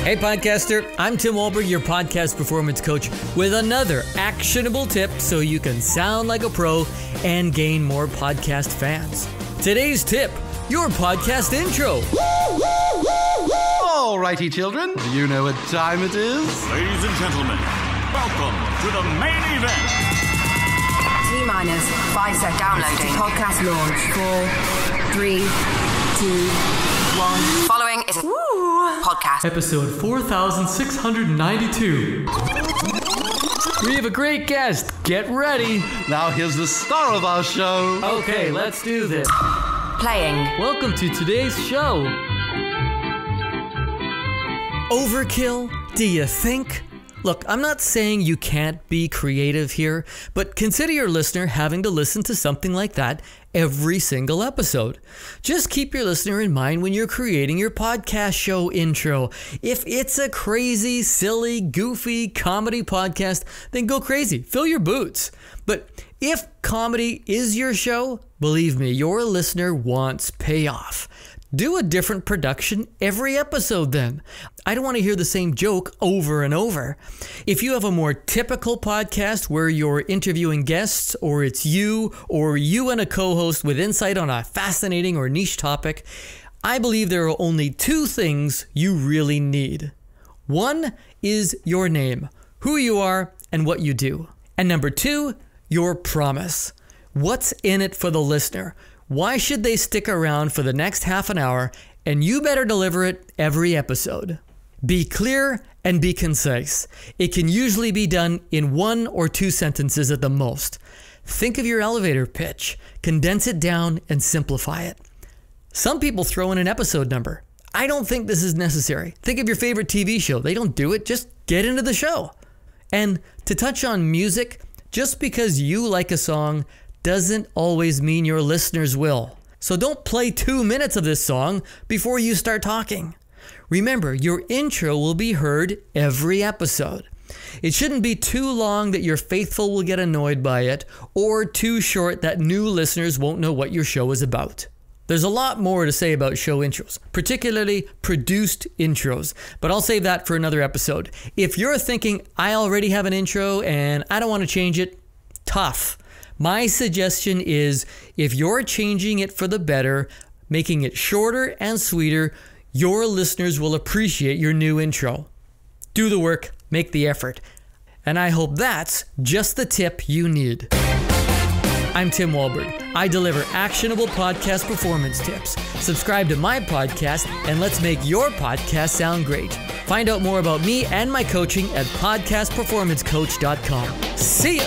Hey podcaster, I'm Tim Wahlberg, your podcast performance coach, with another actionable tip so you can sound like a pro and gain more podcast fans. Today's tip, your podcast intro. Alrighty children, do you know what time it is? Ladies and gentlemen, welcome to the main event. T-minus 5 sec downloading. Podcast launch. 4, 3, 2, 1. Following is a podcast. Episode 4692. We have a great guest. Get ready. Now here's the star of our show. Okay, let's do this. Playing. Welcome to today's show. Overkill, do you think? Look, I'm not saying you can't be creative here, but consider your listener having to listen to something like that every single episode. Just keep your listener in mind when you're creating your podcast show intro. If it's a crazy, silly, goofy comedy podcast, then go crazy. Fill your boots. But if comedy is your show, believe me, your listener wants payoff. Do a different production every episode then. I don't want to hear the same joke over and over. If you have a more typical podcast where you're interviewing guests, or it's you and a co-host with insight on a fascinating or niche topic, I believe there are only two things you really need. One is your name, who you are, and what you do. And number two, your promise. What's in it for the listener? Why should they stick around for the next half an hour? And you better deliver it every episode. Be clear and be concise. It can usually be done in 1 or 2 sentences at the most. Think of your elevator pitch, condense it down, and simplify it. Some people throw in an episode number. I don't think this is necessary. Think of your favorite TV show. They don't do it. Just get into the show. And to touch on music, just because you like a song doesn't always mean your listeners will. So don't play 2 minutes of this song before you start talking. Remember, your intro will be heard every episode. It shouldn't be too long that your faithful will get annoyed by it, or too short that new listeners won't know what your show is about. There's a lot more to say about show intros, particularly produced intros, but I'll save that for another episode. If you're thinking, I already have an intro and I don't want to change it, tough. My suggestion is, if you're changing it for the better, making it shorter and sweeter, your listeners will appreciate your new intro. Do the work, make the effort. And I hope that's just the tip you need. I'm Tim Wahlberg. I deliver actionable podcast performance tips. Subscribe to my podcast and let's make your podcast sound great. Find out more about me and my coaching at podcastperformancecoach.com. See ya!